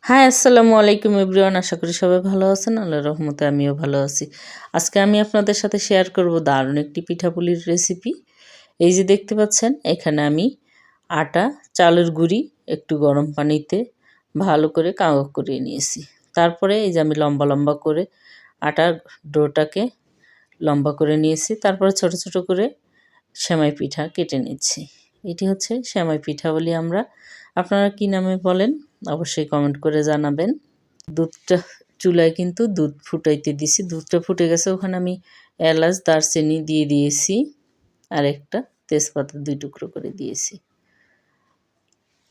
High আসসালামু আলাইকুম everyone, আশা করি সবাই ভালো আছেন। আল্লাহর রহমতে আমিও ভালো আছি। আজকে আমি আপনাদের সাথে শেয়ার করব দারুণ একটি পিঠাপুলির রেসিপি। এই যে দেখতে পাচ্ছেন, এখানে আমি আটা, চালের গুঁড়ি একটু গরম পানিতে ভালো করে কাঁচা করে নিয়েছি। তারপরে এই যে আমি লম্বা লম্বা করে আটার ডোটাকে লম্বা করে নিয়েছি। তারপরে ছোট ছোট করে সেমাই পিঠা কেটে নিচ্ছি। এটি হচ্ছে সেমাই পিঠা বলি আমরা। আপনারা কি নামে বলেন অবশ্যই কমেন্ট করে জানাবেন। দুধটা চুলায় কিন্তু দুধ ফুটাইতে দিছি। দুধটা ফুটে গেছে, ওখানে আমি এলাচ দারচিনি দিয়ে দিয়েছি, আর একটা তেজপাতা 2 টুকরো করে দিয়েছি,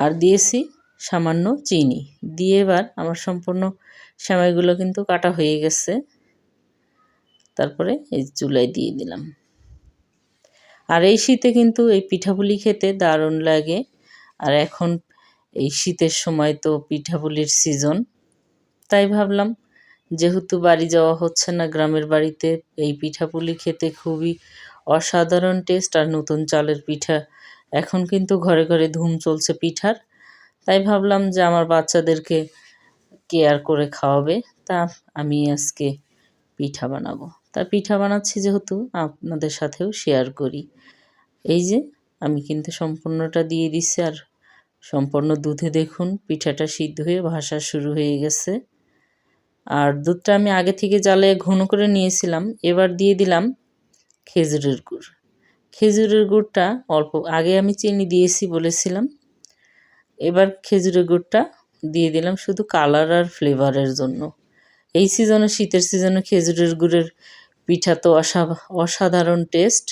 আর দিয়েছি সামান্য চিনি দিয়ে। এবার আমার সম্পূর্ণ সেমাইগুলো কিন্তু কাটা হয়ে গেছে। তারপরে এই চুলায় দিয়ে দিলাম। আর এই শীতে কিন্তু এই পিঠাপুলি খেতে দারুণ লাগে। আর এখন এই শীতের সময় তো পিঠাপুলির সিজন, তাই ভাবলাম যেহেতু বাড়ি যাওয়া হচ্ছে না গ্রামের বাড়িতে, এই পিঠাপুলি খেতে খুবই অসাধারণ টেস্ট। আর নতুন চালের পিঠা এখন কিন্তু ঘরে ঘরে ধুম চলছে পিঠার, তাই ভাবলাম যে আমার বাচ্চাদেরকে কেয়ার করে খাওয়াবে, তা আমি আজকে পিঠা বানাবো। তা পিঠা বানাচ্ছি যেহেতু আপনাদের সাথেও শেয়ার করি। এই যে আমি কিন্তু সম্পূর্ণটা দিয়ে দিচ্ছি, আর সম্পূর্ণ দুধে দেখুন পিঠাটা সিদ্ধ হয়ে ভাসা শুরু হয়ে গেছে। আর দুধটা আমি আগে থেকে জালে ঘন করে নিয়েছিলাম। এবার দিয়ে দিলাম খেজুরের গুড়। খেজুরের গুড়টা অল্প, আগে আমি চিনি দিয়েছি বলেছিলাম। এবার খেজুরের গুড়টা দিয়ে দিলাম শুধু কালার আর ফ্লেভারের জন্য। এই সিজনে, শীতের সিজনে খেজুরের গুড়ের পিঠা তো অসাধারণ টেস্ট,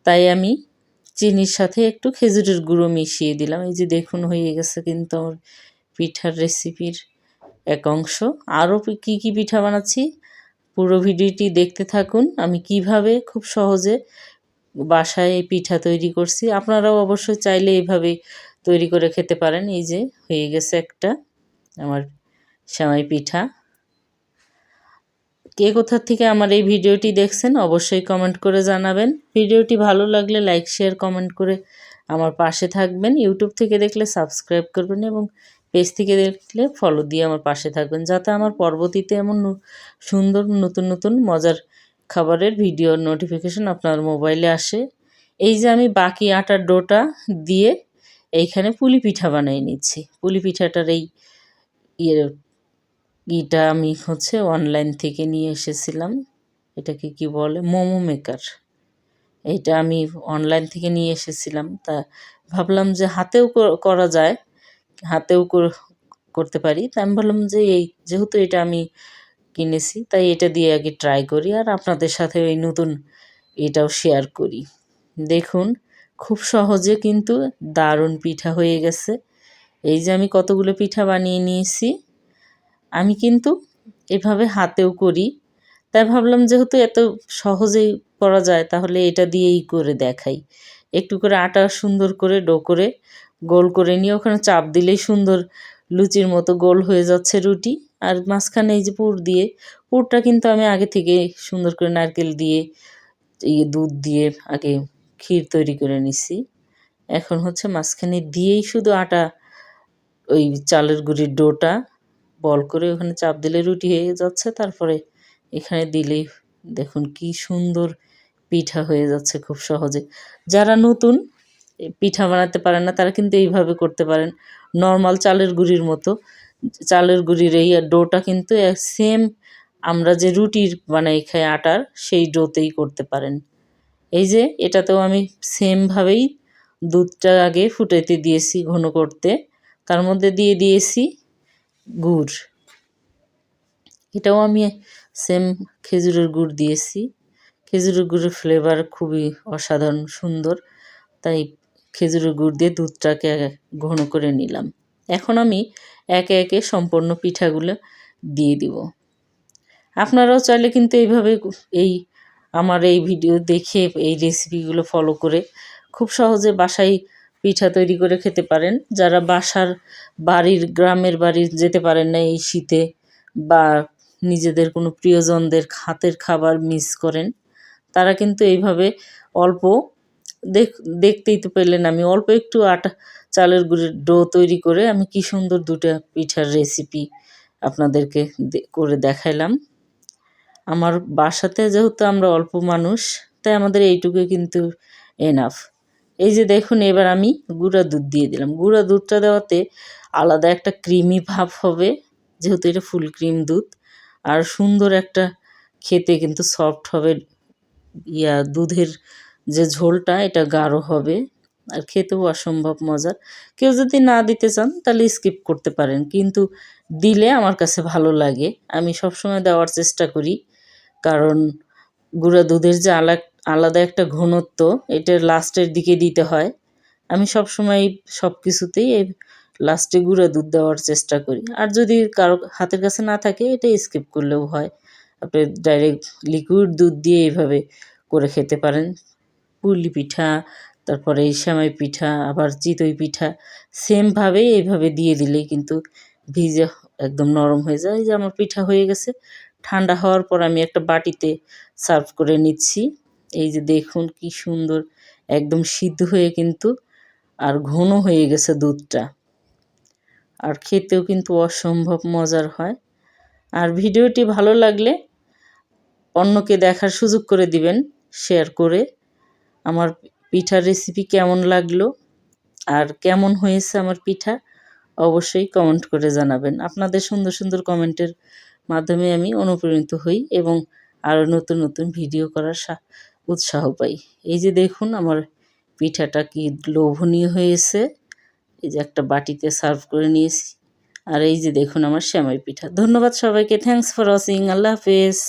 তাই আমি চিনির সাথে একটু খেজুরের গুঁড়ো মিশিয়ে দিলাম। এই যে দেখুন হয়ে গেছে কিন্তু আমার পিঠার রেসিপির এক অংশ। আরও কী কী পিঠা বানাচ্ছি পুরো ভিডিওটি দেখতে থাকুন। আমি কিভাবে খুব সহজে বাসায় এই পিঠা তৈরি করছি, আপনারাও অবশ্যই চাইলে এইভাবে তৈরি করে খেতে পারেন। এই যে হয়ে গেছে একটা আমার সেমাই পিঠা। কে কোথা থেকে আমার এই ভিডিওটি দেখছেন অবশ্যই কমেন্ট করে জানাবেন। ভিডিওটি ভালো লাগলে লাইক শেয়ার কমেন্ট করে আমার পাশে থাকবেন। ইউটিউব থেকে দেখলে সাবস্ক্রাইব করবেন এবং পেজ থেকে দেখলে ফলো দিয়ে আমার পাশে থাকবেন, যাতে আমার পরবর্তীতে এমন সুন্দর নতুন নতুন মজার খাবারের ভিডিওর নোটিফিকেশন আপনার মোবাইলে আসে। এই যে আমি বাকি আটার ডোটা দিয়ে এইখানে পুলি পিঠা বানিয়ে নিচ্ছি। পুলি পিঠাটার এই ইটা আমি হচ্ছে অনলাইন থেকে নিয়ে এসেছিলাম। এটাকে কি বলে, মোমো মেকার। এইটা আমি অনলাইন থেকে নিয়ে এসেছিলাম। তা ভাবলাম যে হাতেও করা যায়, হাতেও করতে পারি। তা আমি ভাবলাম যে যেহেতু এটা আমি কিনেছি, তাই এটা দিয়ে আগে ট্রাই করি, আর আপনাদের সাথে এই নতুন এটাও শেয়ার করি। দেখুন খুব সহজে কিন্তু দারুণ পিঠা হয়ে গেছে। এই যে আমি কতগুলো পিঠা বানিয়ে নিয়েছি। আমি কিন্তু এভাবে হাতেও করি, তাই ভাবলাম যেহেতু এত সহজেই করা যায়, তাহলে এটা দিয়েই করে দেখাই। একটু করে আটা সুন্দর করে ডো করে গোল করে নিয়ে ওখানে চাপ দিলেই সুন্দর লুচির মতো গোল হয়ে যাচ্ছে রুটি। আর মাঝখানে এই যে পুরটা কিন্তু আমি আগে থেকে সুন্দর করে নারকেল দিয়ে দুধ দিয়ে আগে ক্ষীর তৈরি করে নিছি। এখন হচ্ছে মাঝখানে দিয়েই শুধু আটা, ওই চালের গুঁড়ির ডোটা বল করে ওখানে চাপ দিলে রুটি হয়ে যাচ্ছে। তারপরে এখানে দিলেই দেখুন কি সুন্দর পিঠা হয়ে যাচ্ছে খুব সহজে। যারা নতুন পিঠা বানাতে পারেন না, তারা কিন্তু এইভাবে করতে পারেন। নর্মাল চালের গুঁড়ির মতো চালের গুঁড়ির এই ডোটা কিন্তু সেম আমরা যে রুটির বানাই খাই আটার, সেই ডোতেই করতে পারেন। এই যে এটাতেও আমি সেমভাবেই দুধটা আগে ফুটাইতে দিয়েছি ঘন করতে, তার মধ্যে দিয়ে দিয়েছি গুড়। এটাও আমি সেম খেজুরের গুড় দিয়েছি। খেজুরের গুড়ের ফ্লেভার খুবই অসাধারণ সুন্দর, তাই খেজুরের গুড় দিয়ে দুধটাকে ঘন করে নিলাম। এখন আমি একে একে সম্পূর্ণ পিঠাগুলো দিয়ে দিব। আপনারাও চাইলে কিন্তু এইভাবে আমার এই ভিডিও দেখে এই রেসিপিগুলো ফলো করে খুব সহজে বাসায় পিঠা তৈরি করে খেতে পারেন। যারা গ্রামের বাড়ির যেতে পারেন না এই শীতে, বা নিজেদের কোনো প্রিয়জনদের হাতের খাবার মিস করেন, তারা কিন্তু এইভাবে অল্প দেখ দেখতেই তো পেলেন আমি অল্প একটু আটা চালের গুঁড়ির ডো তৈরি করে আমি কি সুন্দর দুটো পিঠার রেসিপি আপনাদেরকে করে দেখাইলাম। আমার বাসাতে যেহেতু আমরা অল্প মানুষ, তাই আমাদের এইটুকুই কিন্তু এনাফ। এই যে দেখুন, এবার আমি গুঁড়া দুধ দিয়ে দিলাম। গুঁড়া দুধটা দেওয়াতে আলাদা একটা ক্রিমি ভাব হবে, যেহেতু এটা ফুল ক্রিম দুধ। আর সুন্দর একটা খেতে কিন্তু সফট হবে, দুধের যে ঝোলটা এটা গাঢ় হবে, আর খেতেও অসম্ভব মজার। কেউ যদি না দিতে চান তাহলে স্কিপ করতে পারেন, কিন্তু দিলে আমার কাছে ভালো লাগে। আমি সবসময় দেওয়ার চেষ্টা করি, কারণ গুঁড়া দুধের যে আলাদা একটা ঘনত্ব, এটা লাস্টের দিকে দিতে হয়। আমি সবসময় সব কিছুতেই এই লাস্টে গুঁড়া দুধ দেওয়ার চেষ্টা করি। আর যদি কারো হাতের কাছে না থাকে, এটা স্কিপ করলেও হয়। আপনি ডাইরেক্ট লিকুইড দুধ দিয়ে এইভাবে করে খেতে পারেন। পুলি পিঠা, তারপরে এই সেমাই পিঠা, আবার চিতই পিঠা সেমভাবেই এইভাবে দিয়ে দিলেই কিন্তু ভিজে একদম নরম হয়ে যায়। এই যে আমার পিঠা হয়ে গেছে। ঠান্ডা হওয়ার পর আমি একটা বাটিতে সার্ভ করে নিচ্ছি। এই যে দেখুন কি সুন্দর একদম সিদ্ধ হয়ে কিন্তু আর ঘন হয়ে গেছে দুধটা, আর খেতেও কিন্তু অসম্ভব মজার হয়। আর ভিডিওটি ভালো লাগলে অন্যকে দেখার সুযোগ করে দিবেন শেয়ার করে। আমার পিঠার রেসিপি কেমন লাগলো আর কেমন হয়েছে আমার পিঠা, অবশ্যই কমেন্ট করে জানাবেন। আপনাদের সুন্দর সুন্দর কমেন্টের মাধ্যমে আমি অনুপ্রাণিত হই এবং আরও নতুন নতুন ভিডিও করার উৎসাহ পাই। এই যে দেখুন আমার পিঠাটা কি লোভনীয় হয়েছে। এই যে একটা বাটিতে সার্ভ করে নিয়েছি। আর এই যে দেখুন আমার সেমাই পিঠা। ধন্যবাদ সবাইকে। Thanks for watching. আল্লাহ হাফেজ।